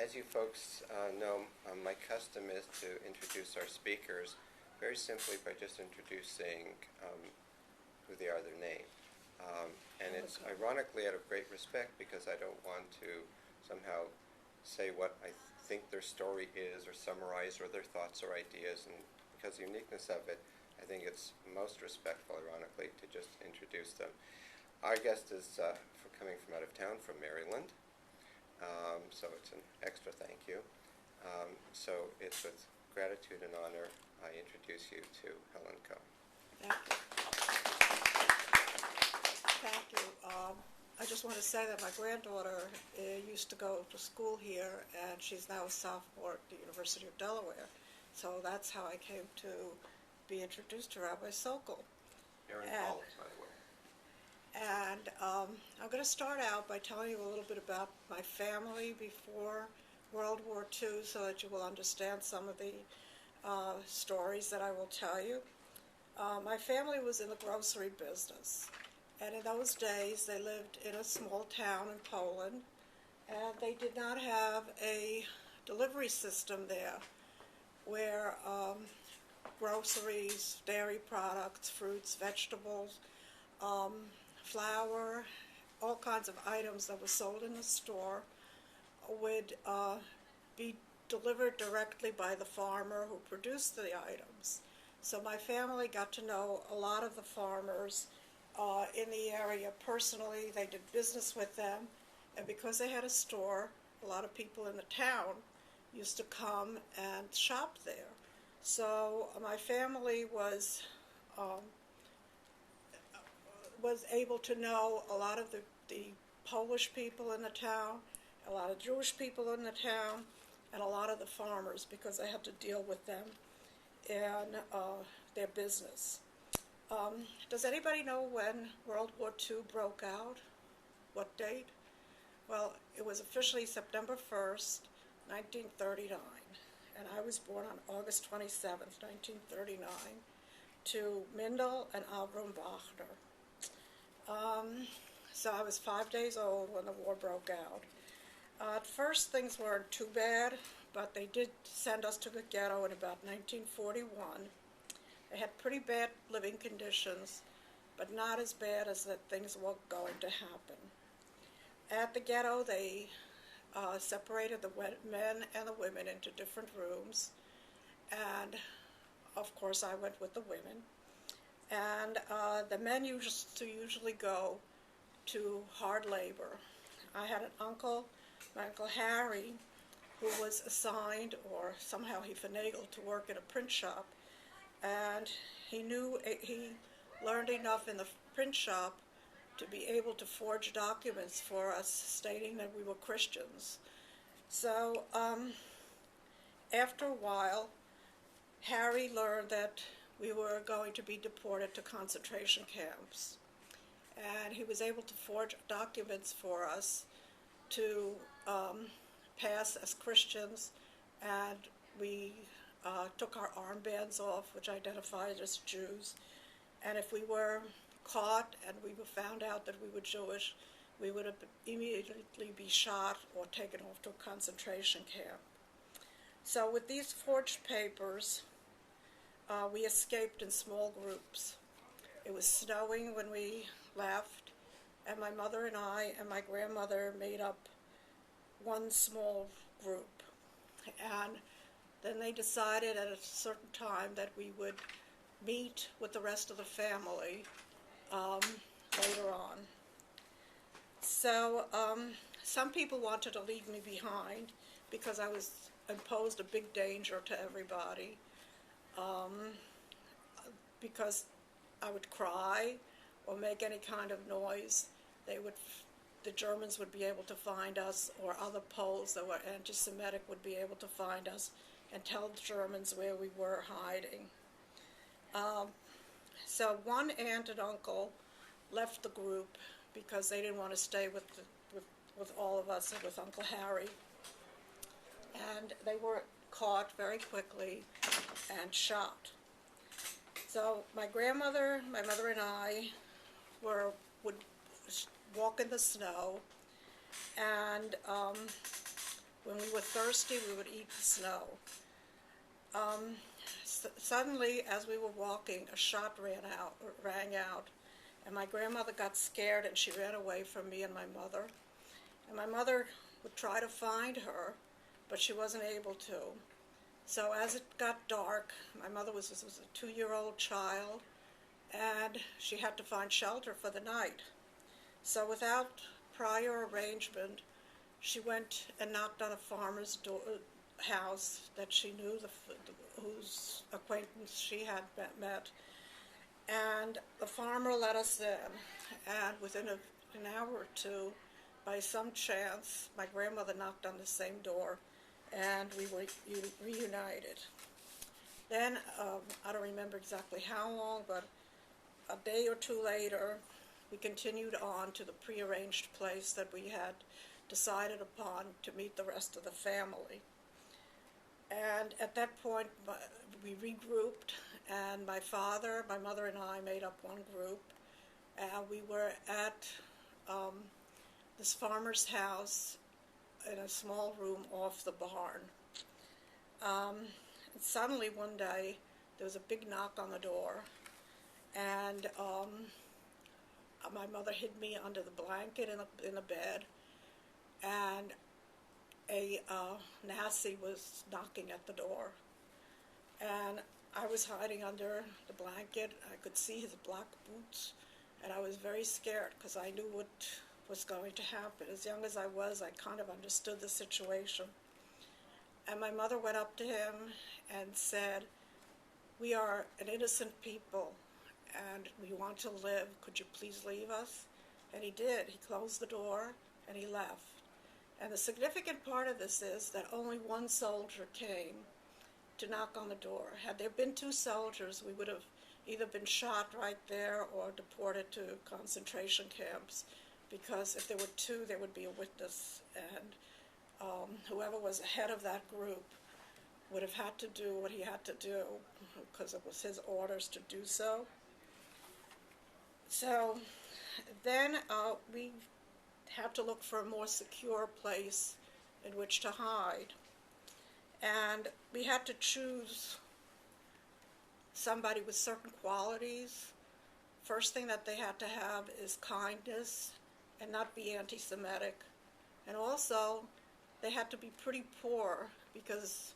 As you folks know, my custom is to introduce our speakers very simply by just introducing who they are, their name. And it's ironically out of great respect because I don't want to somehow say what I think their story is or summarize or their thoughts or ideas. And because of the uniqueness of it, I think it's most respectful, ironically, to just introduce them. Our guest is coming from out of town, from Maryland. So it's an extra thank you. So it's with gratitude and honor I introduce you to Helen Cohen. Thank you. Thank you. I just want to say that my granddaughter used to go to school here, and she's now a sophomore at the University of Delaware. So that's how I came to be introduced to Rabbi Sokol. Aaron Paulus, by the way. And I'm going to start out by telling you a little bit about my family before World War II so that you will understand some of the stories that I will tell you. My family was in the grocery business, and in those days they lived in a small town in Poland, and they did not have a delivery system there where groceries, dairy products, fruits, vegetables, flour, all kinds of items that were sold in the store would be delivered directly by the farmer who produced the items. So my family got to know a lot of the farmers in the area personally. They did business with them, and because they had a store, a lot of people in the town used to come and shop there. So my family was able to know a lot of the Polish people in the town, a lot of Jewish people in the town, and a lot of the farmers because I had to deal with them in their business. Does anybody know when World War II broke out? What date? Well, it was officially September 1st, 1939, and I was born on August 27th, 1939, to Mindel and Avram Wagner. So I was 5 days old when the war broke out. At first things weren't too bad, but they did send us to the ghetto in about 1941. They had pretty bad living conditions, but not as bad as that things were going to happen. At the ghetto, they separated the men and the women into different rooms, and of course I went with the women. And the men used to usually go to hard labor. I had an uncle, my Uncle Harry, who was assigned, or somehow he finagled, to work in a print shop. And he learned enough in the print shop to be able to forge documents for us stating that we were Christians. So after a while, Harry learned that we were going to be deported to concentration camps. And he was able to forge documents for us to pass as Christians, and we took our armbands off, which identified us Jews. And if we were caught and we were found out that we were Jewish, we would immediately be shot or taken off to a concentration camp. So with these forged papers, we escaped in small groups. It was snowing when we left, and my mother and I and my grandmother made up one small group. And then they decided at a certain time that we would meet with the rest of the family later on. So some people wanted to leave me behind because I imposed a big danger to everybody. Because I would cry or make any kind of noise, the Germans would be able to find us, or other Poles that were anti-Semitic would be able to find us and tell the Germans where we were hiding. So one aunt and uncle left the group because they didn't want to stay with all of us and with Uncle Harry. And they were caught very quickly and shot. So my grandmother, my mother, and I would walk in the snow, and when when we were thirsty, we would eat the snow. Suddenly, as we were walking, a shot rang out, and my grandmother got scared and she ran away from me and my mother. And my mother would try to find her, but she wasn't able to. So as it got dark, my mother was a 2-year-old child, and she had to find shelter for the night. So without prior arrangement, she went and knocked on a farmer's house that she knew, whose acquaintance she had met. And the farmer let us in, and within an hour or two, by some chance, my grandmother knocked on the same door, and we were reunited. Then, I don't remember exactly how long, but a day or two later, we continued on to the prearranged place that we had decided upon to meet the rest of the family. And at that point, we regrouped, and my father, my mother, and I made up one group, and we were at this farmer's house in a small room off the barn. And suddenly one day, there was a big knock on the door, and my mother hid me under the blanket in the bed, and a Nazi was knocking at the door. And I was hiding under the blanket. I could see his black boots, and I was very scared because I knew what was going to happen. As young as I was, I kind of understood the situation. And my mother went up to him and said, "We are an innocent people, and we want to live. Could you please leave us?" And he did. He closed the door, and he left. And the significant part of this is that only one soldier came to knock on the door. Had there been 2 soldiers, we would have either been shot right there or deported to concentration camps, because if there were 2, there would be a witness, and whoever was head of that group would have had to do what he had to do because it was his orders to do so. So then we had to look for a more secure place in which to hide. And we had to choose somebody with certain qualities. First thing that they had to have is kindness and not be anti-Semitic. And also, they had to be pretty poor because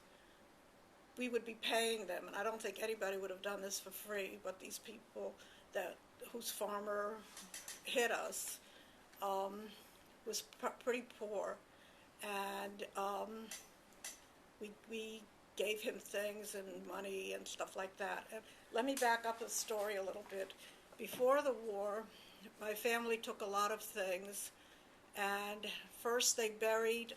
we would be paying them. And I don't think anybody would have done this for free, but these people whose farmer hit us was pretty poor. And we gave him things and money and stuff like that. And let me back up the story a little bit. Before the war, my family took a lot of things, and first they buried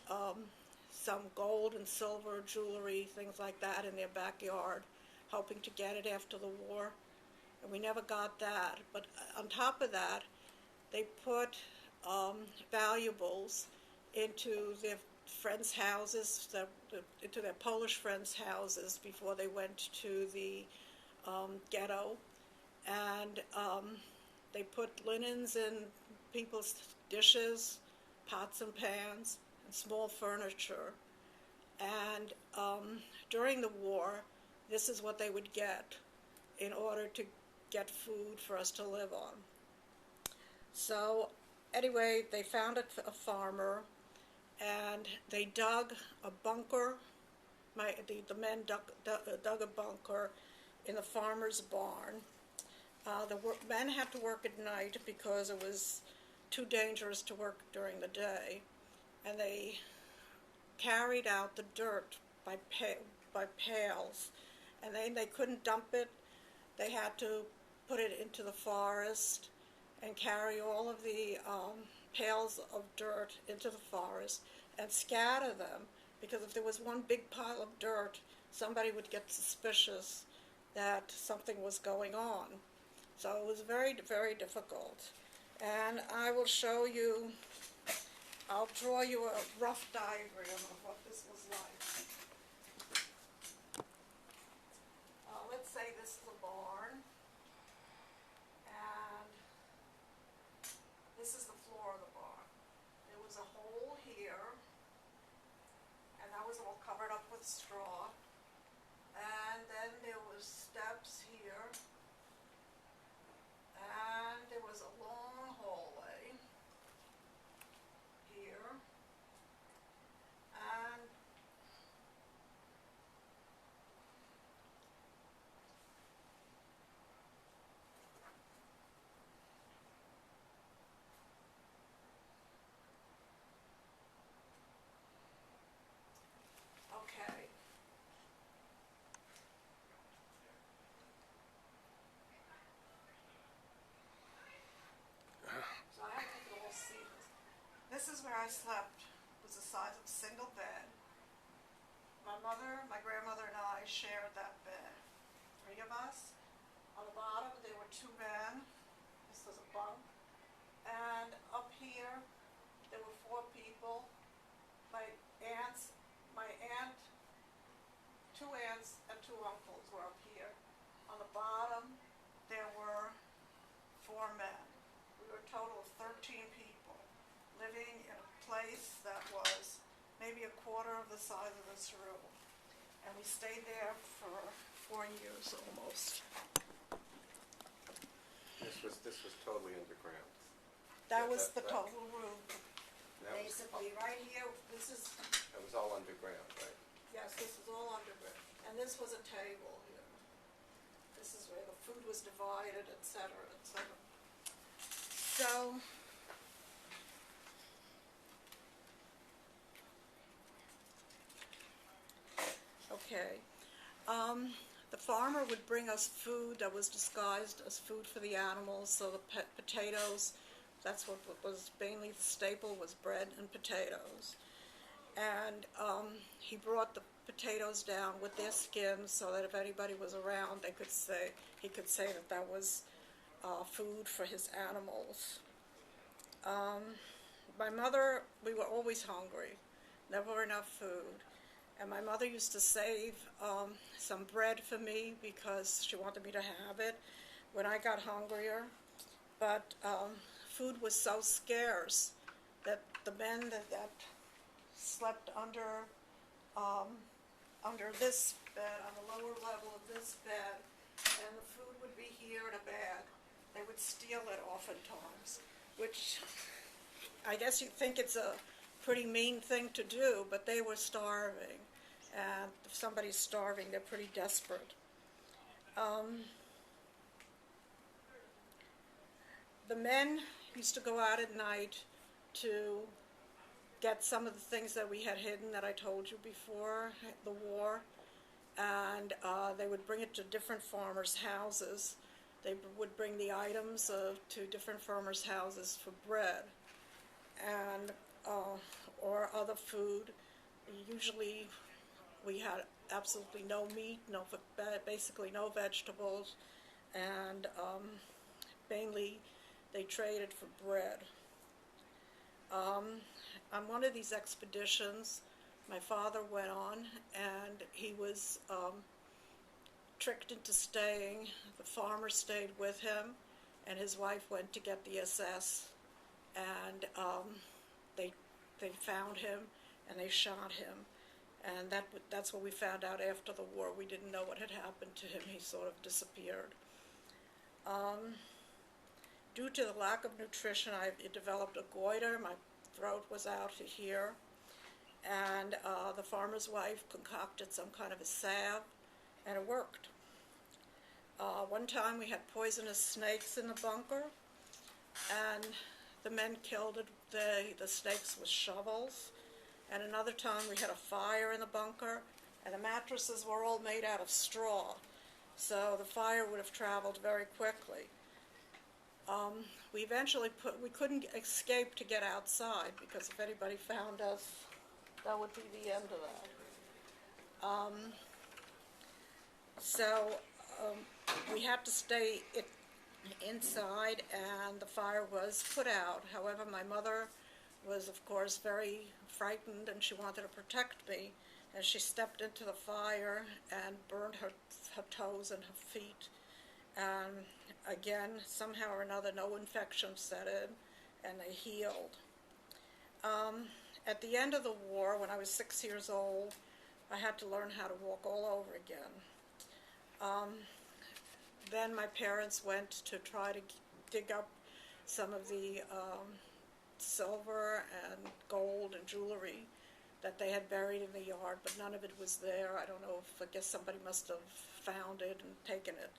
some gold and silver jewelry, things like that, in their backyard, hoping to get it after the war. And we never got that. But on top of that, they put valuables into their friends' houses, into their Polish friends' houses before they went to the ghetto. And they put linens in people's dishes, pots and pans, and small furniture. And during the war, this is what they would get in order to get food for us to live on. So anyway, they found a farmer, and they dug a bunker. The men dug a bunker in the farmer's barn. The men had to work at night because it was too dangerous to work during the day, and they carried out the dirt by pails, and then they couldn't dump it. They had to put it into the forest and carry all of the pails of dirt into the forest and scatter them, because if there was one big pile of dirt, somebody would get suspicious that something was going on. So it was very, very difficult. And I will show you, I'll draw you a rough diagram of what this was like. Let's say this is a barn, and this is the floor of the barn. There was a hole here, with straw, and then there was steps here, and there was a long hallway here, and okay. So I have to all see this. This is where I slept. It was the size of a single bed. My mother, my grandmother, and I shared that bed. 3 of us. On the bottom, there were 2 men. This was a bunk. And up here, there were 4 people. My aunts, my aunt, 2 aunts, and 2 uncles were up here. On the bottom, there were 4 men. We were a total of 13 people living in a place that was maybe a quarter of the size of this room. And we stayed there for 4 years almost. This was totally underground. That Yeah, was the that- total room. That was, Basically, right here, this is, that was all underground, right? yes, this is all underground. And this was a table here. This is where the food was divided, et cetera, et cetera. So, okay. The farmer would bring us food that was disguised as food for the animals. So the potatoes, that's what was mainly the staple, was bread and potatoes. And he brought the potatoes down with their skins so that if anybody was around, he could say that that was food for his animals. My mother, we were always hungry, never enough food. And my mother used to save some bread for me because she wanted me to have it when I got hungrier. But food was so scarce that the men that slept under this bed, on the lower level of this bed, and the food would be here in a bag. They would steal it oftentimes, which I guess you'd think it's a pretty mean thing to do, but they were starving. And if somebody's starving, they're pretty desperate. The men used to go out at night to get some of the things that we had hidden that I told you before the war, and they would bring it to different farmers' houses. They would bring the items to different farmers' houses for bread and or other food. Usually we had absolutely no meat, basically no vegetables, and mainly they traded for bread. On one of these expeditions, my father went on, and he was tricked into staying. The farmer stayed with him, and his wife went to get the SS, and they found him, and they shot him. And that's what we found out after the war. We didn't know what had happened to him. He sort of disappeared. Due to the lack of nutrition, I developed a goiter. My throat was out here. And the farmer's wife concocted some kind of a salve, and it worked. One time we had poisonous snakes in the bunker, and the men killed the snakes with shovels. And another time we had a fire in the bunker, and the mattresses were all made out of straw, so the fire would have traveled very quickly. We eventually we couldn't escape to get outside, because if anybody found us, that would be the end of that. So we had to stay inside, and the fire was put out. However, my mother was, of course, very frightened, and she wanted to protect me, and she stepped into the fire and burned her toes and her feet. And again, somehow or another, no infection set in, and they healed. At the end of the war, when I was 6 years old, I had to learn how to walk all over again. Then my parents went to try to dig up some of the silver and gold and jewelry that they had buried in the yard, but none of it was there. I don't know if, I guess somebody must have found it and taken it.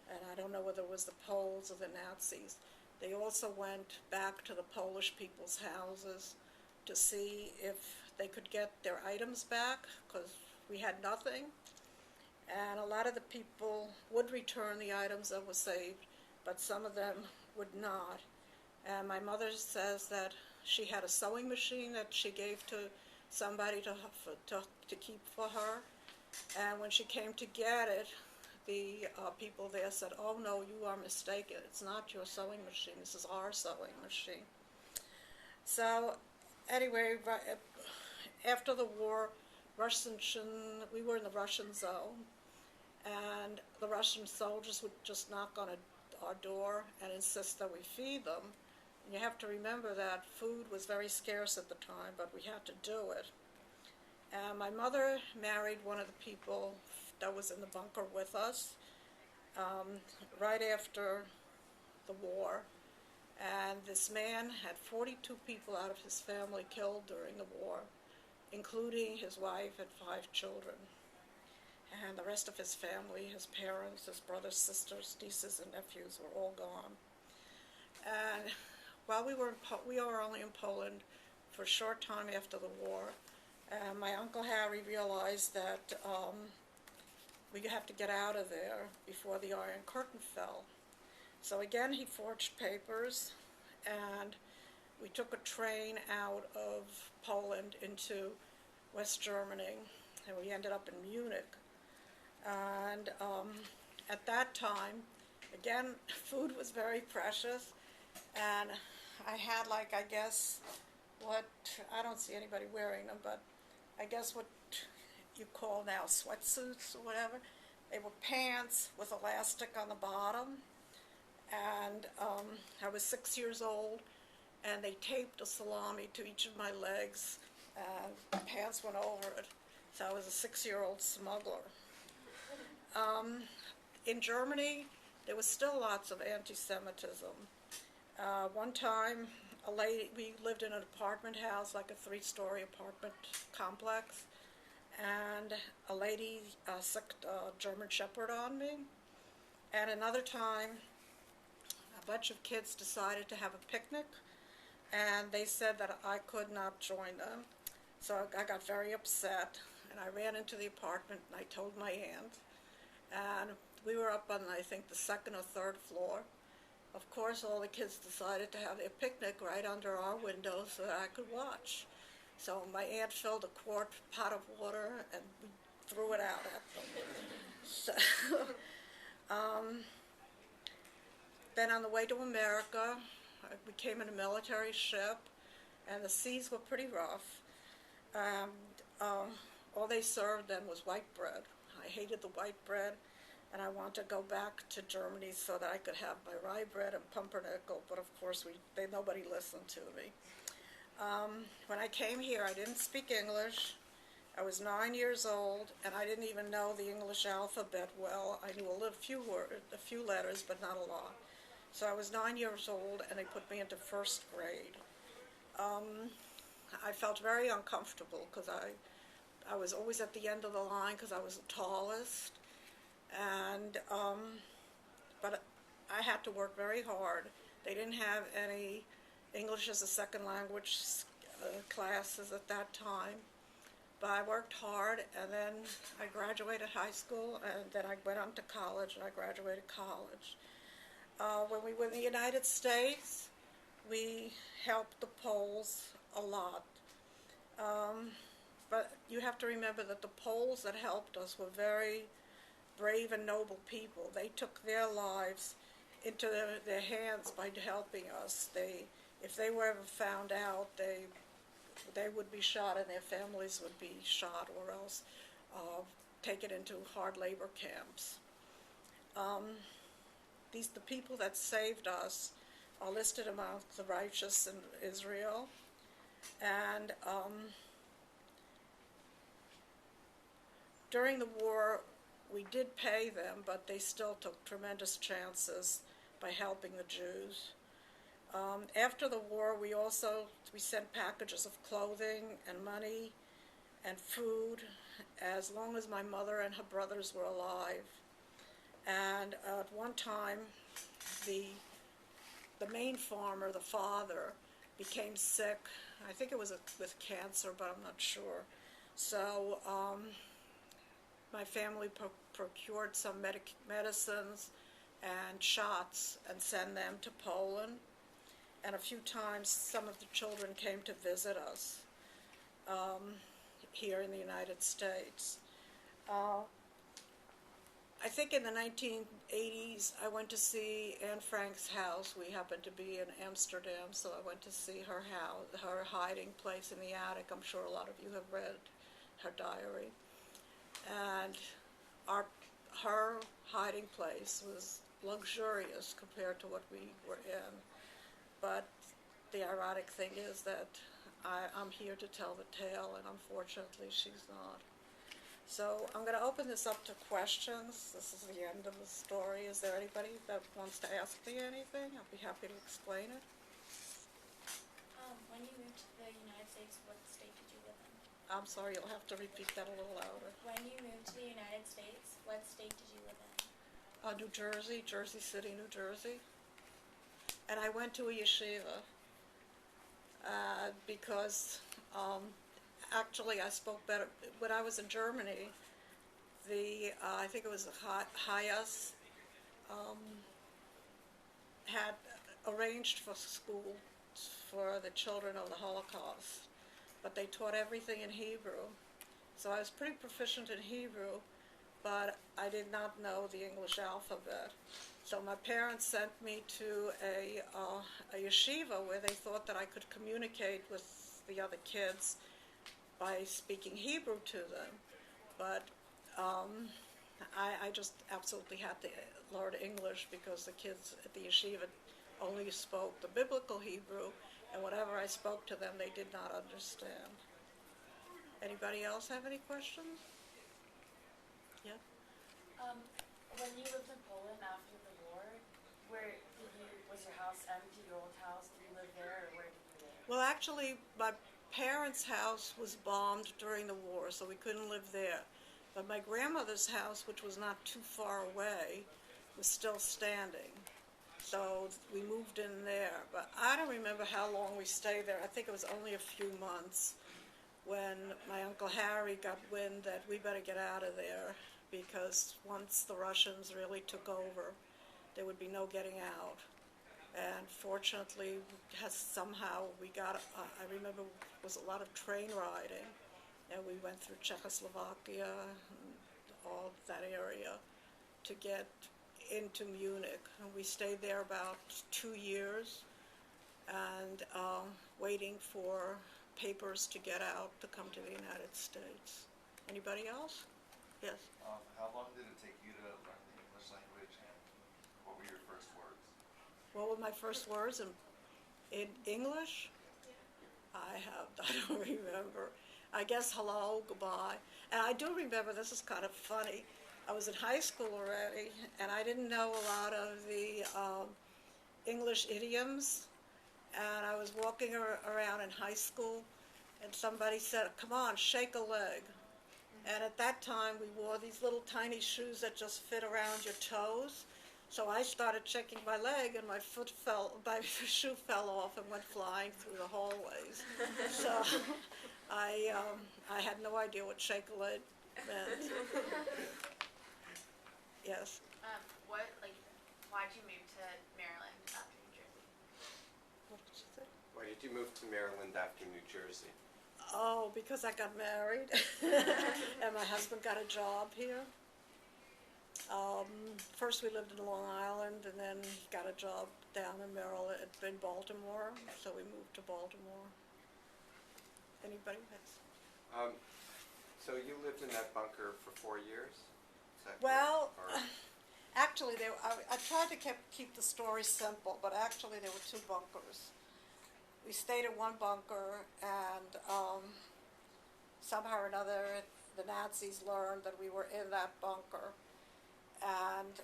And I don't know whether it was the Poles or the Nazis. They also went back to the Polish people's houses to see if they could get their items back, because we had nothing. And a lot of the people would return the items that were saved, but some of them would not. And my mother says that she had a sewing machine that she gave to somebody to keep for her. And when she came to get it, the people there said, "Oh no, you are mistaken. It's not your sewing machine. This is our sewing machine." So anyway, after the war, we were in the Russian zone, and the Russian soldiers would just knock on our door and insist that we feed them. And you have to remember that food was very scarce at the time, but we had to do it. And my mother married one of the people that was in the bunker with us right after the war. And this man had 42 people out of his family killed during the war, including his wife and 5 children. And the rest of his family, his parents, his brothers, sisters, nieces, and nephews were all gone. And while we were only in Poland for a short time after the war, my Uncle Harry realized that we have to get out of there before the Iron Curtain fell. So again, he forged papers, and we took a train out of Poland into West Germany, and we ended up in Munich. And at that time, again, food was very precious, and I had I don't see anybody wearing them, but I guess what you call now sweatsuits or whatever. They were pants with elastic on the bottom, and I was 6 years old, and they taped a salami to each of my legs, and the pants went over it, so I was a 6-year-old smuggler. In Germany, there was still lots of anti-Semitism. One time, we lived in an apartment house, like a 3-story apartment complex, and a lady sicked a German Shepherd on me. And another time, a bunch of kids decided to have a picnic, and they said that I could not join them. So I got very upset, and I ran into the apartment, and I told my aunt. And we were up on, I think, the 2nd or 3rd floor. Of course, all the kids decided to have their picnic right under our window so that I could watch. So my aunt filled a quart pot of water, and we threw it out at them. So, then on the way to America, we came in a military ship, and the seas were pretty rough. All they served then was white bread. I hated the white bread, and I wanted to go back to Germany so that I could have my rye bread and pumpernickel, but of course nobody listened to me. When I came here, I didn't speak English. I was 9 years old, and I didn't even know the English alphabet well. I knew a few letters, but not a lot. So I was 9 years old, and they put me into 1st grade. I felt very uncomfortable because I was always at the end of the line because I was the tallest, and but I had to work very hard. They didn't have any English as a second language classes at that time, but I worked hard, and then I graduated high school, and then I went on to college, and I graduated college. When we were in the United States, we helped the Poles a lot. But you have to remember that the Poles that helped us were very brave and noble people. They took their lives into their hands by helping us. If they were ever found out, they would be shot, and their families would be shot, or else taken into hard labor camps. The people that saved us are listed amongst the righteous in Israel, and during the war, we did pay them, but they still took tremendous chances by helping the Jews. After the war, we sent packages of clothing and money and food as long as my mother and her brothers were alive. And at one time, the main farmer, the father, became sick. I think it was with cancer, but I'm not sure. So my family procured some medicines and shots and sent them to Poland. And a few times, some of the children came to visit us here in the United States. I think in the 1980s, I went to see Anne Frank's house. We happened to be in Amsterdam, so I went to see her house, her hiding place in the attic. I'm sure a lot of you have read her diary. And her hiding place was luxurious compared to what we were in. But the ironic thing is that I'm here to tell the tale, and unfortunately she's not. So I'm going to open this up to questions. This is the end of the story. Is there anybody that wants to ask me anything? I'll be happy to explain it. When you moved to the United States, what state did you live in? I'm sorry, you'll have to repeat that a little louder. When you moved to the United States, what state did you live in? New Jersey, Jersey City, New Jersey. And I went to a yeshiva because actually I spoke better. When I was in Germany, I think it was the Hayas had arranged for school for the children of the Holocaust, but they taught everything in Hebrew. So I was pretty proficient in Hebrew, but I did not know the English alphabet. So my parents sent me to a yeshiva where they thought that I could communicate with the other kids by speaking Hebrew to them. But I just absolutely had to learn English because the kids at the yeshiva only spoke the biblical Hebrew, and whatever I spoke to them, they did not understand. Anybody else have any questions? Yeah? When you lived in Poland after the war, was your house empty, your old house? Did you live there, or where did you live? Well, actually, my parents' house was bombed during the war, so we couldn't live there. But my grandmother's house, which was not too far away, was still standing. So we moved in there. But I don't remember how long we stayed there. I think it was only a few months when my Uncle Harry got wind that we better get out of there, because once the Russians really took over, there would be no getting out. And fortunately, somehow we got, I remember it was a lot of train riding, and we went through Czechoslovakia and all that area to get into Munich. And we stayed there about 2 years, and waiting for papers to get out to come to the United States. Anybody else? Yes. How long did it take you to learn the English language, and what were your first words? What were my first words in English? I don't remember. I guess hello, goodbye. And I do remember, this is kind of funny, I was in high school already, and I didn't know a lot of the English idioms, and I was walking around in high school, and somebody said, "Come on, shake a leg." And at that time, we wore these little tiny shoes that just fit around your toes. So I started shaking my leg, and my shoe fell off and went flying through the hallways. So I had no idea what shake a leg meant. Yes. Why'd you move to Maryland after New Jersey? What did you say? Why did you move to Maryland after New Jersey? Oh, because I got married, and my husband got a job here. First we lived in Long Island, and then he got a job down in Maryland, in Baltimore, so we moved to Baltimore. Anybody else? So you lived in that bunker for 4 years? Is that Well, correct? Or- actually, I tried to keep the story simple, but actually there were 2 bunkers. We stayed in one bunker, and somehow or another the Nazis learned that we were in that bunker, and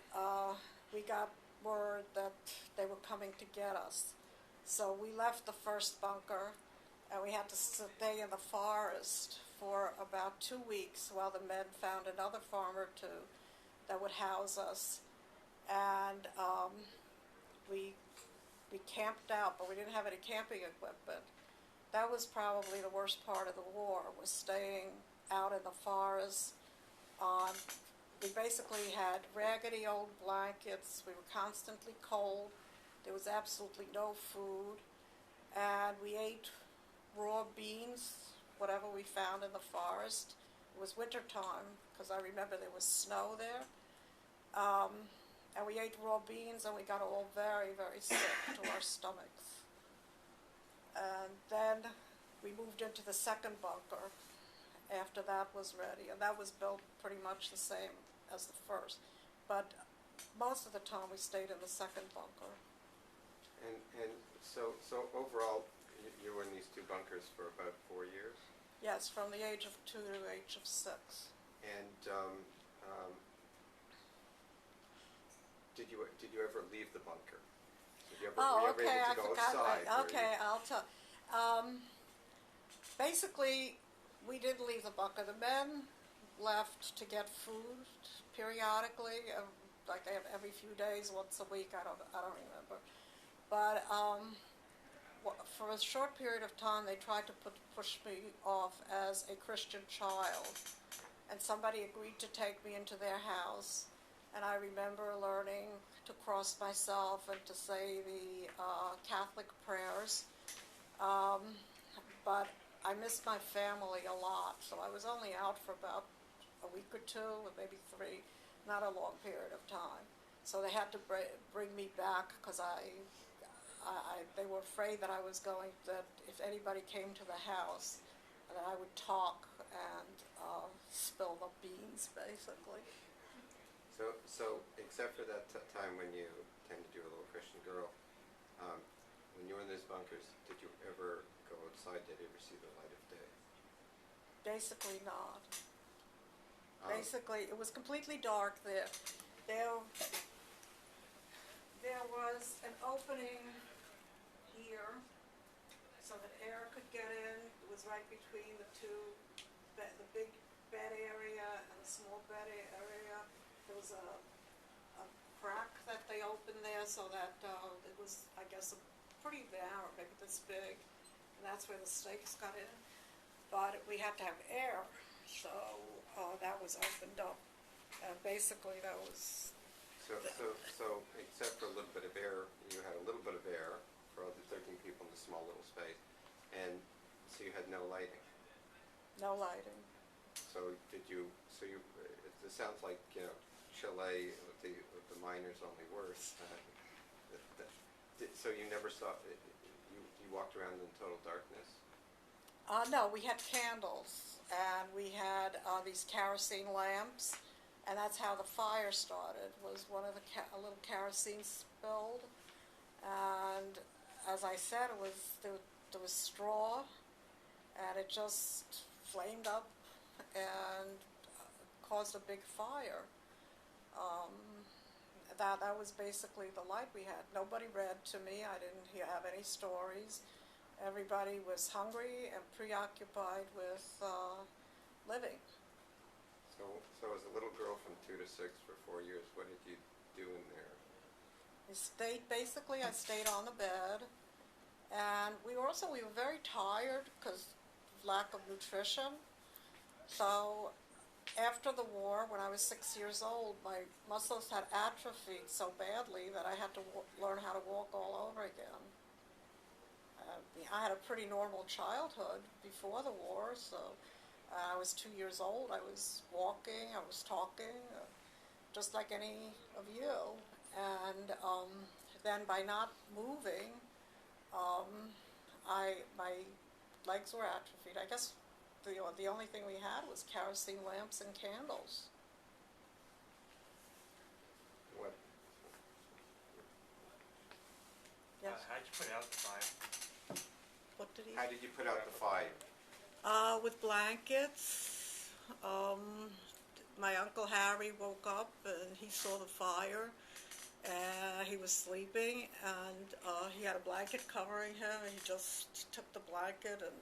we got word that they were coming to get us. So we left the first bunker, and we had to stay in the forest for about 2 weeks while the men found another farm or two that would house us. And we camped out, but we didn't have any camping equipment. That was probably the worst part of the war, was staying out in the forest. We basically had raggedy old blankets. We were constantly cold. There was absolutely no food. And we ate raw beans, whatever we found in the forest. It was winter time, because I remember there was snow there. And we ate raw beans, and we got all very, very sick to our stomachs. And then we moved into the second bunker after that was ready, and that was built pretty much the same as the first. But most of the time we stayed in the second bunker. And so overall, you were in these two bunkers for about 4 years? Yes, from the age of 2 to the age of 6. And did you ever leave the bunker? Were you ever Okay, able I to go forgot. outside? Okay, I'll tell. Basically, we didn't leave the bunker. The men left to get food periodically, like every few days, once a week. I don't remember. But for a short period of time, they tried to push me off as a Christian child, and somebody agreed to take me into their house. And I remember learning to cross myself and to say the Catholic prayers. But I missed my family a lot, so I was only out for about a week or 2, or maybe 3, not a long period of time. So they had to bring me back, because they were afraid that I was going, that if anybody came to the house, that I would talk and spill the beans, basically. So except for that time when you tended to a little Christian girl, when you were in those bunkers, did you ever go outside? Did you ever see the light of day? Basically not. Basically, it was completely dark there. There was an opening here so that air could get in. It was right between the big bed area and the small bed area. There was a crack that they opened there so that it was, I guess, pretty narrow, maybe this big, and that's where the snakes got in. But we had to have air, so that was opened up, and basically that was. So except for a little bit of air, you had a little bit of air for all the 13 people in the small little space, and so you had no lighting. No lighting. So it sounds like, Chile with the miners, only worse. So you never saw, you walked around in total darkness? No, we had candles, and we had these kerosene lamps, and that's how the fire started, was one of a little kerosene spilled, and as I said, there was straw, and it just flamed up and caused a big fire. That was basically the light we had. Nobody read to me. I didn't have any stories. Everybody was hungry and preoccupied with living. So as a little girl from 2 to 6 for 4 years, what did you do in there? I stayed on the bed, and we were very tired because of lack of nutrition. So after the war, when I was 6 years old, my muscles had atrophied so badly that I had to learn how to walk all over again. I had a pretty normal childhood before the war, so I was 2 years old. I was walking, I was talking, just like any of you. And then by not moving, my legs were atrophied. I guess the only thing we had was kerosene lamps and candles. What? Yes. How'd you put out the fire? What did he? How did you put out the fire? With blankets. My Uncle Harry woke up and he saw the fire. He was sleeping, and he had a blanket covering him, and he just took the blanket and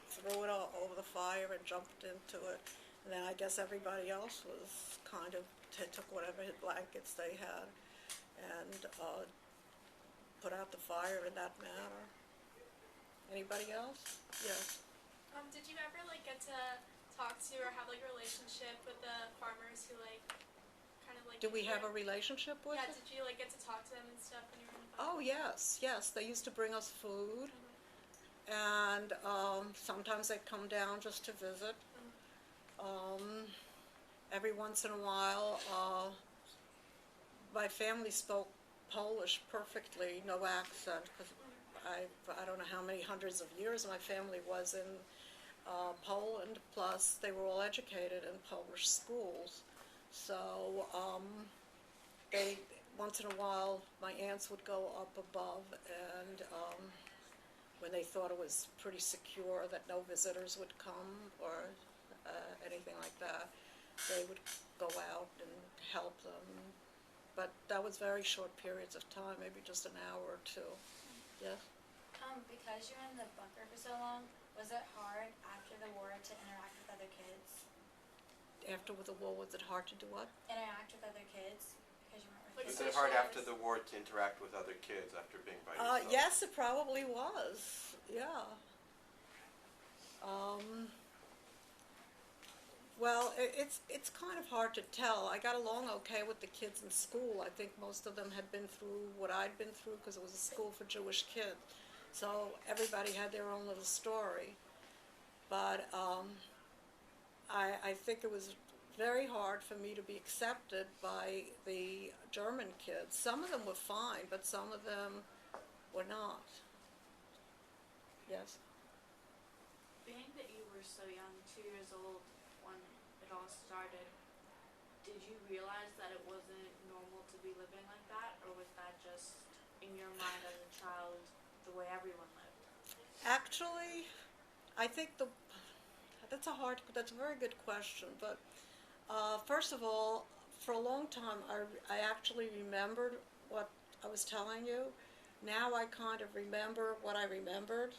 threw it all over the fire and jumped into it. And then I guess everybody else was kind of took whatever blankets they had and put out the fire in that manner. Anybody else? Yes. Did you ever like get to talk to or have like a relationship with the farmers who like kind of like? Do we have a relationship with Yeah. them? Did you like get to talk to them and stuff when you were in the Oh, yes, yes. They used to bring us food, and sometimes they'd come down just to visit. Every once in a while, my family spoke Polish perfectly, no accent, because I don't know how many hundreds of years my family was in Poland, plus they were all educated in Polish schools. So they, once in a while, my aunts would go up above, and when they thought it was pretty secure that no visitors would come or anything like that, they would go out and help them. But that was very short periods of time, maybe just an hour or two. Yes? Because you were in the bunker for so long, was it hard after the war to interact with other kids? After the war, was it hard to do what? Interact with other kids because you weren't with Like kids? Was it hard after the war to interact with other kids after being by yourself? Yes, it probably was. Yeah. Well, it's kind of hard to tell. I got along okay with the kids in school. I think most of them had been through what I'd been through because it was a school for Jewish kids. So everybody had their own little story. But I think it was very hard for me to be accepted by the German kids. Some of them were fine, but some of them were not. Yes? Being that you were so young, 2 years old, when it all started, did you realize that it wasn't normal to be living like that, or was that just in your mind as a child the way everyone lived? Actually, I think that's a very good question, but first of all, for a long time I actually remembered what I was telling you. Now I kind of remember what I remembered.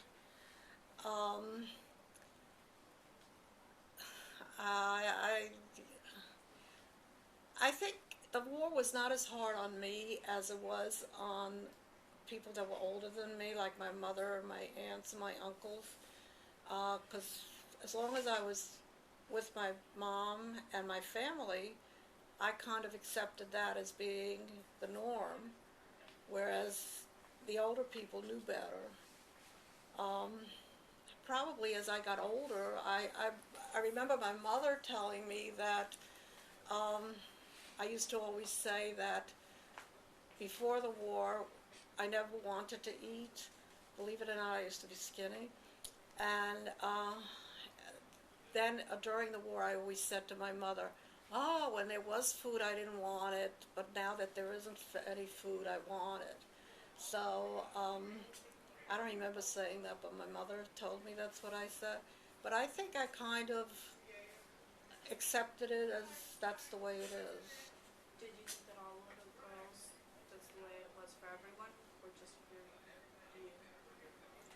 I think the war was not as hard on me as it was on people that were older than me, like my mother, my aunts, and my uncles. Because as long as I was with my mom and my family, I kind of accepted that as being the norm, whereas the older people knew better. Probably as I got older, I remember my mother telling me that I used to always say that before the war, I never wanted to eat. Believe it or not, I used to be skinny. And then during the war, I always said to my mother, "Oh, when there was food, I didn't want it, but now that there isn't any food, I want it." So I don't remember saying that, but my mother told me that's what I said. But I think I kind of accepted it as that's the way it is. Did you think that all little girls, that's the way it was for everyone, or just for you?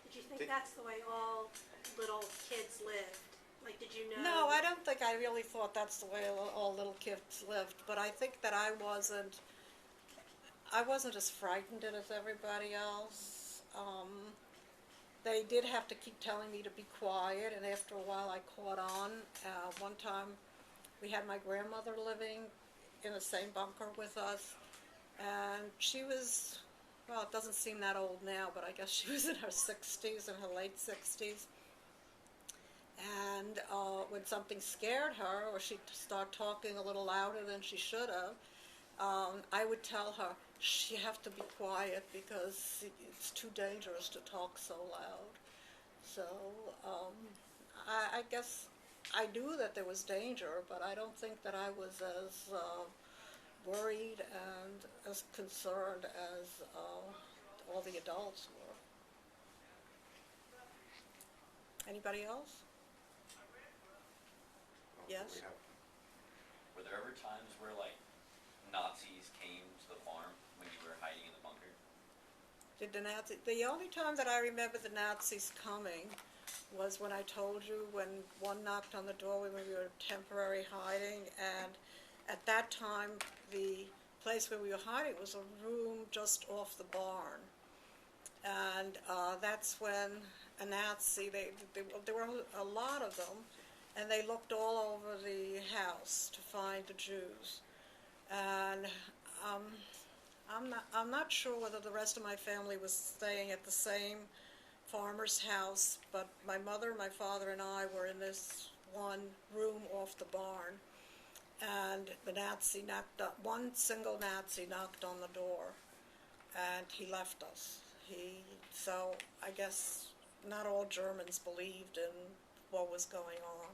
Did you think that's the way all little kids lived? Like, did you know? No, I don't think I really thought that's the way all little kids lived, but I think that I wasn't as frightened as everybody else. They did have to keep telling me to be quiet, and after a while I caught on. One time we had my grandmother living in the same bunker with us, and she was, well, it doesn't seem that old now, but I guess she was in her 60s, in her late 60s. And when something scared her, or she'd start talking a little louder than she should have, I would tell her, you have to be quiet because it's too dangerous to talk so loud. So I guess I knew that there was danger, but I don't think that I was as worried and as concerned as all the adults were. Anybody else? Yes. We have, Were there ever times where like Nazis came to the farm when you were hiding in the bunker? The only time that I remember the Nazis coming was when I told you when one knocked on the door when we were temporary hiding, and at that time the place where we were hiding was a room just off the barn, and that's when a Nazi, there were a lot of them, and they looked all over the house to find the Jews, and I'm not sure whether the rest of my family was staying at the same farmer's house, but my mother, my father, and I were in this one room off the barn, and one single Nazi knocked on the door, and he left us. So I guess not all Germans believed in what was going on,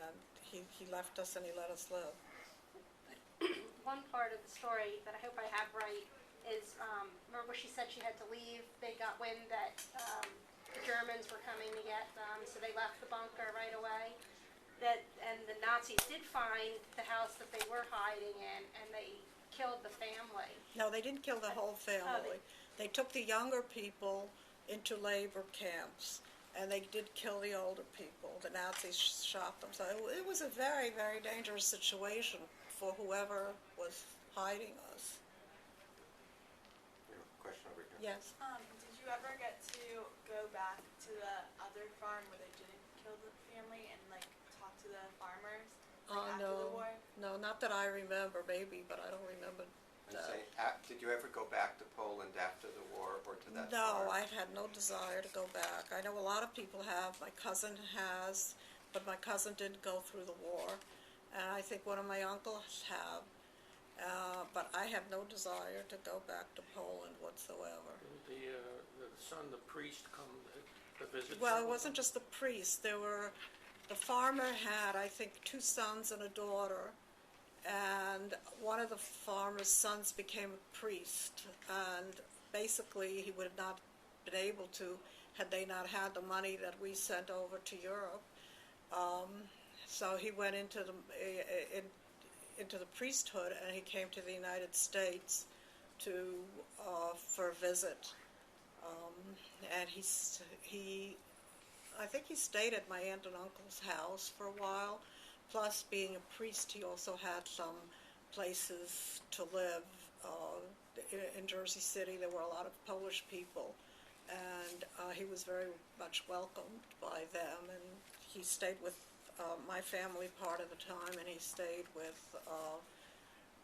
and he left us and he let us live. One part of the story that I hope I have right is, remember she said she had to leave, they got wind that the Germans were coming to get them, so they left the bunker right away. And the Nazis did find the house that they were hiding in, and they killed the family. No, they didn't kill the whole family. They took the younger people into labor camps, and they did kill the older people. The Nazis shot them. So it was a very, very dangerous situation for whoever was hiding us. you know, question over here. Yes. Did you ever get to go back to the other farm where they didn't kill the family and like talk to the farmers after the war? No, not that I remember. Maybe, but I don't remember. I'm saying, did you ever go back to Poland after the war or to that No, farm? I've had no desire to go back. I know a lot of people have. My cousin has, but my cousin didn't go through the war. And I think one of my uncles have. But I have no desire to go back to Poland whatsoever. Didn't the son, the priest, come to visit? Well, it wasn't just the priest. The farmer had, I think, 2 sons and a daughter. And one of the farmer's sons became a priest. And basically, he would have not been able to had they not had the money that we sent over to Europe. So he went into the priesthood, and he came to the United States for a visit. And I think he stayed at my aunt and uncle's house for a while. Plus, being a priest, he also had some places to live. In Jersey City, there were a lot of Polish people, and he was very much welcomed by them. And he stayed with my family part of the time, and he stayed with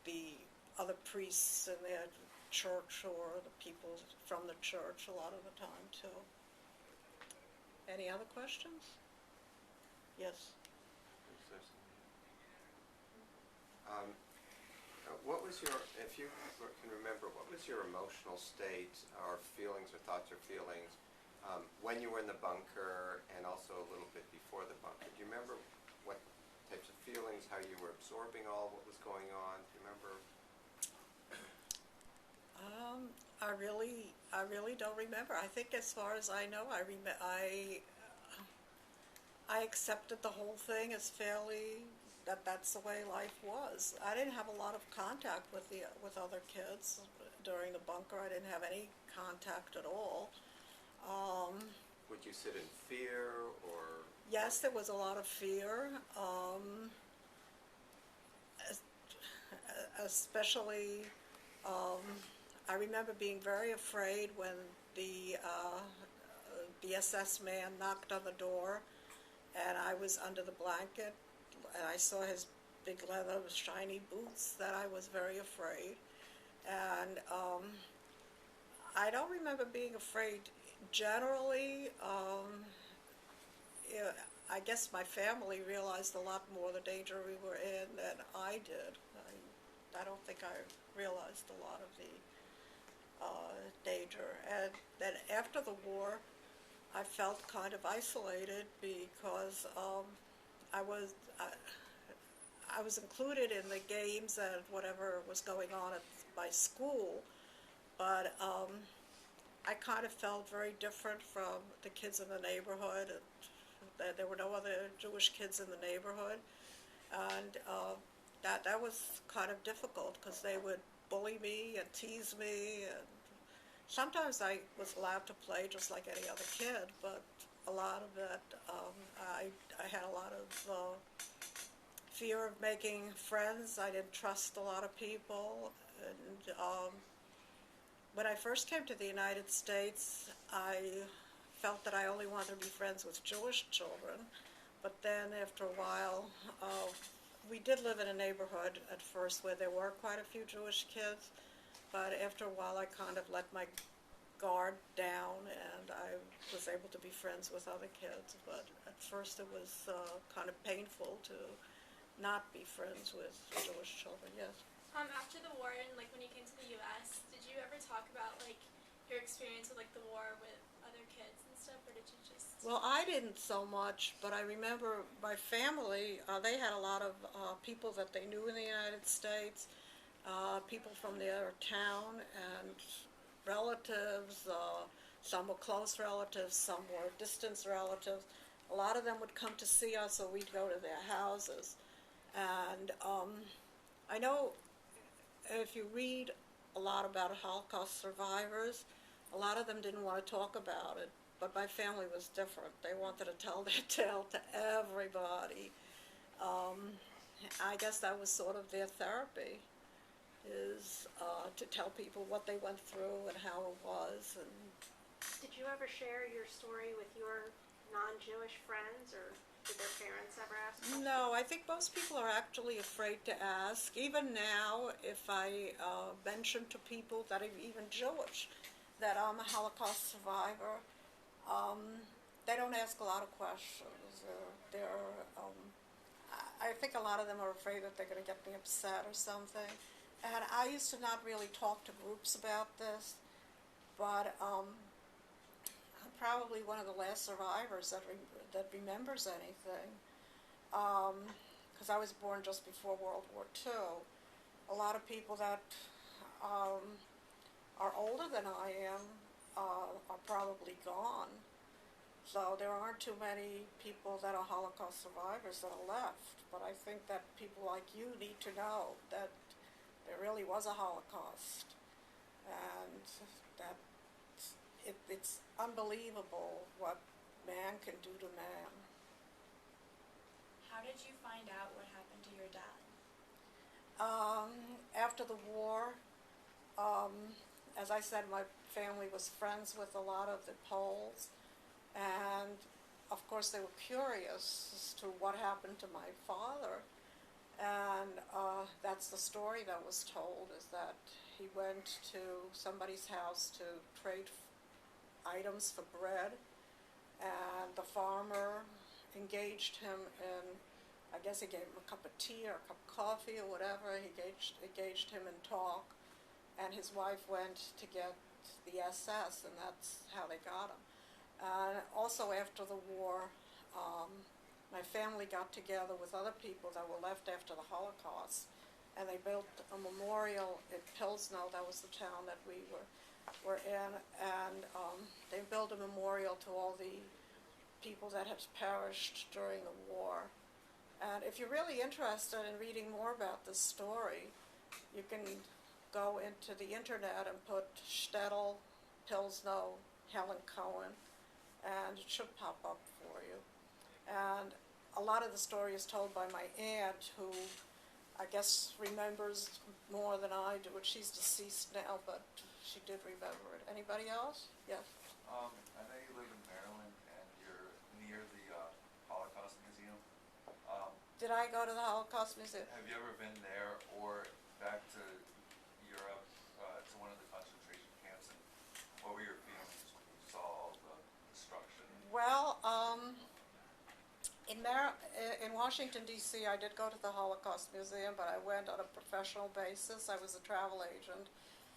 the other priests in their church or the people from the church a lot of the time too. Any other questions? Yes. What was your, if you can remember, what was your emotional state or feelings or thoughts or feelings when you were in the bunker and also a little bit before the bunker? Do you remember what types of feelings, how you were absorbing all what was going on? Do you remember? I really don't remember. I think as far as I know, I accepted the whole thing as fairly that's the way life was. I didn't have a lot of contact with other kids during the bunker. I didn't have any contact at all. Would you sit in fear or? Yes, there was a lot of fear, especially. I remember being very afraid when the SS man knocked on the door, and I was under the blanket, and I saw his big leather shiny boots. That I was very afraid, and I don't remember being afraid generally. I guess my family realized a lot more the danger we were in than I did. I don't think I realized a lot of the danger. And then after the war, I felt kind of isolated because I was included in the games and whatever was going on at my school, but I kind of felt very different from the kids in the neighborhood. And there were no other Jewish kids in the neighborhood, and that was kind of difficult because they would bully me and tease me, and sometimes I was allowed to play just like any other kid, but a lot of it, I had a lot of fear of making friends. I didn't trust a lot of people, and when I first came to the United States, I felt that I only wanted to be friends with Jewish children, but then after a while, we did live in a neighborhood at first where there were quite a few Jewish kids, but after a while I kind of let my guard down and I was able to be friends with other kids, but at first it was kind of painful to not be friends with Jewish children, yes. After the war and like when you came to the U.S., did you ever talk about like your experience with like the war with other kids and stuff, or did you just? Well, I didn't so much, but I remember my family, they had a lot of people that they knew in the United States, people from their town and relatives, some were close relatives, some were distant relatives. A lot of them would come to see us, or we'd go to their houses. And I know if you read a lot about Holocaust survivors, a lot of them didn't want to talk about it, but my family was different. They wanted to tell their tale to everybody. I guess that was sort of their therapy, is to tell people what they went through and how it was. And Did you ever share your story with your non-Jewish friends, or did their parents ever ask questions? no, I think most people are actually afraid to ask. Even now, if I mention to people that I'm even Jewish, that I'm a Holocaust survivor, they don't ask a lot of questions. I think a lot of them are afraid that they're going to get me upset or something. And I used to not really talk to groups about this, but I'm probably one of the last survivors that remembers anything, because I was born just before World War II. A lot of people that are older than I am are probably gone. So there aren't too many people that are Holocaust survivors that are left. But I think that people like you need to know that there really was a Holocaust, and that it's unbelievable what man can do to man. How did you find out what happened to your dad? After the war, as I said, my family was friends with a lot of the Poles, and of course they were curious as to what happened to my father. And that's the story that was told, is that he went to somebody's house to trade items for bread, and the farmer engaged him in, I guess he gave him a cup of tea or a cup of coffee or whatever. He engaged him in talk, and his wife went to get the SS, and that's how they got him. Also after the war, my family got together with other people that were left after the Holocaust, and they built a memorial in Pilsno. That was the town that we were in, and they built a memorial to all the people that had perished during the war. And if you're really interested in reading more about this story, you can go into the internet and put Shtetl, Pilsno, Helen Cohen, and it should pop up for you. And a lot of the story is told by my aunt, who I guess remembers more than I do. She's deceased now, but she did remember it. Anybody else? Yes. I know you live in Maryland and you're near the Holocaust Museum. Did I go to the Holocaust Museum? Have you ever been there or back to Europe, to one of the concentration camps, and what were your feelings when you saw all the destruction? Well, in Washington, D.C., I did go to the Holocaust Museum, but I went on a professional basis. I was a travel agent,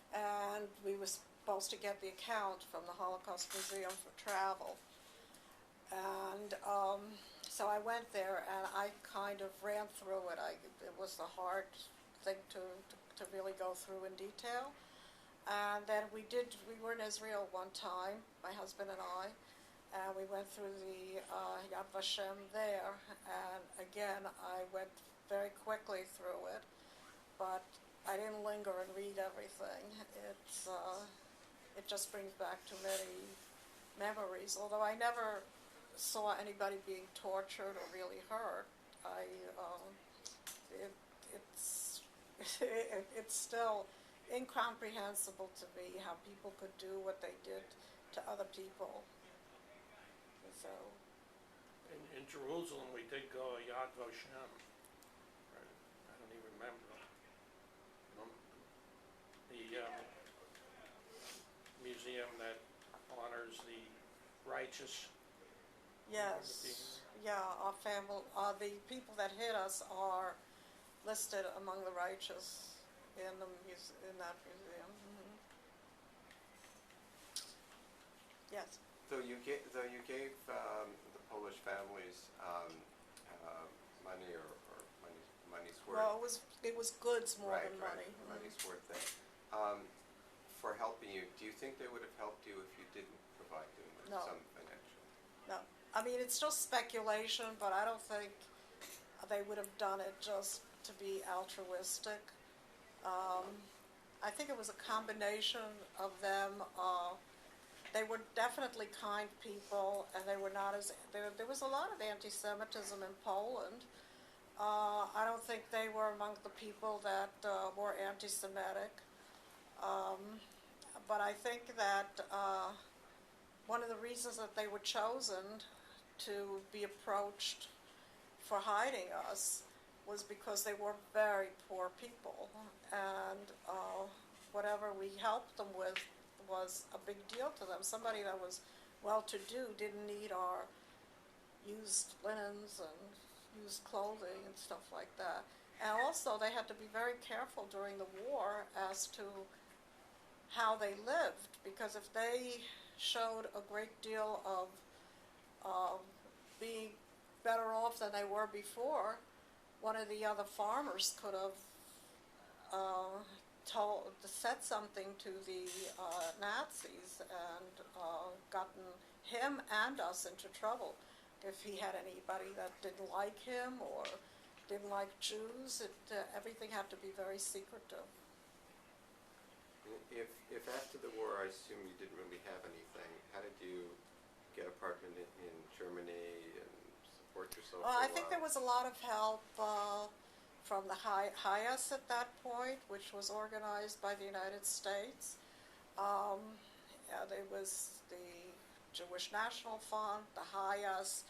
and we were supposed to get the account from the Holocaust Museum for travel. And so I went there, and I kind of ran through it. It was a hard thing to really go through in detail. And then we were in Israel one time, my husband and I, and we went through the Yad Vashem there, and again, I went very quickly through it, but I didn't linger and read everything. It just brings back too many memories, although I never saw anybody being tortured or really hurt. It's still incomprehensible to me how people could do what they did to other people. So, In Jerusalem, we did go to Yad Vashem. Right. I don't even remember. The museum that honors the righteous. yes, yeah, our family, the people that hit us are listed among the righteous in in that museum. Mm-hmm. Yes. Though you gave the Polish families money or money's worth. Well, it was goods more Right, than right, money. Mm-hmm. money's worth thing. For helping you, do you think they would have helped you if you didn't provide them with No. some financial? No, I mean, it's still speculation, but I don't think they would have done it just to be altruistic. I think it was a combination of them. They were definitely kind people, and they were not as, there was a lot of anti-Semitism in Poland. I don't think they were among the people that were anti-Semitic. But I think that one of the reasons that they were chosen to be approached for hiding us was because they were very poor people, and whatever we helped them with was a big deal to them. Somebody that was well-to-do didn't need our used linens and used clothing and stuff like that. And also, they had to be very careful during the war as to how they lived, because if they showed a great deal of being better off than they were before, one of the other farmers could have said something to the Nazis and gotten him and us into trouble. If he had anybody that didn't like him or didn't like Jews, everything had to be very secretive. If after the war, I assume you didn't really have anything, how did you get apartment in Germany and support yourself for a I while? think there was a lot of help from the HIAS at that point, which was organized by the United States. There was the Jewish National Fund, the HIAS.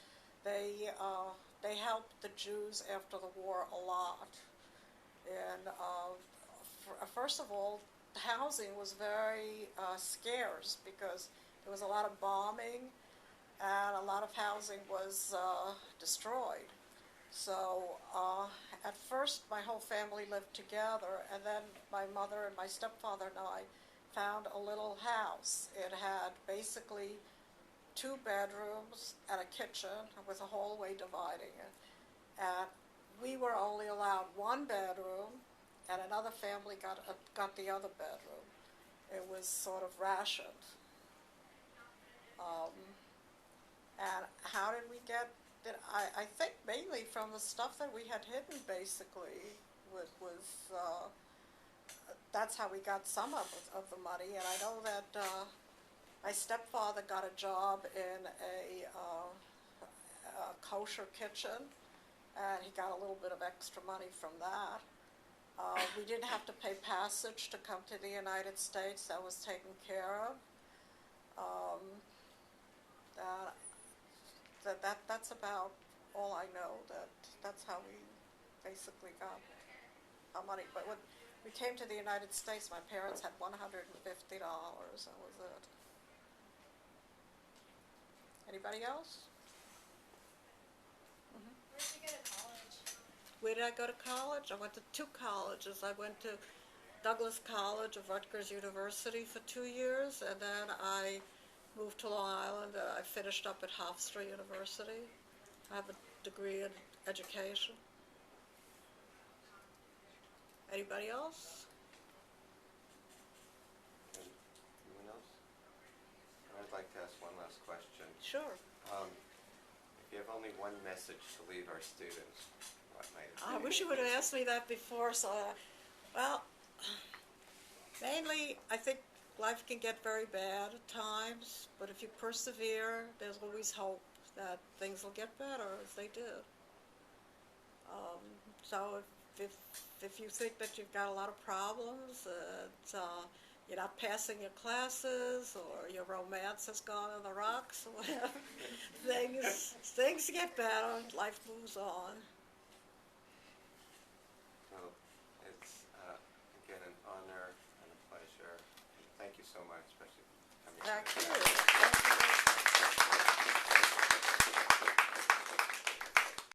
They helped the Jews after the war a lot. And first of all, the housing was very scarce because there was a lot of bombing and a lot of housing was destroyed. So at first my whole family lived together, and then my mother and my stepfather and I found a little house. It had basically 2 bedrooms and a kitchen with a hallway dividing it. And we were only allowed 1 bedroom, and another family got the other bedroom. It was sort of rationed. And how did we get it? I think mainly from the stuff that we had hidden, basically, that's how we got some of the money. And I know that my stepfather got a job in a kosher kitchen, and he got a little bit of extra money from that. We didn't have to pay passage to come to the United States. That was taken care of. That's about all I know. That's how we basically got our money. But when we came to the United States, my parents had $150. That was it. Anybody else? Where did you go to college? Where did I go to college? I went to 2 colleges. I went to Douglas College of Rutgers University for 2 years, and then I moved to Long Island. I finished up at Hofstra University. I have a degree in education. Anybody else? Anyone else? I'd like to ask one last question. Sure. Sure. If you have only one message to leave our students, what might it be? I wish you would have asked me that before, so, well, mainly, I think life can get very bad at times, but if you persevere, there's always hope that things will get better as they did. So if you think that you've got a lot of problems, you're not passing your classes, or your romance has gone on the rocks, or whatever, things get better, life moves on. Well, it's, again, an honor and a pleasure. Thank you so much, especially for coming. Thank you.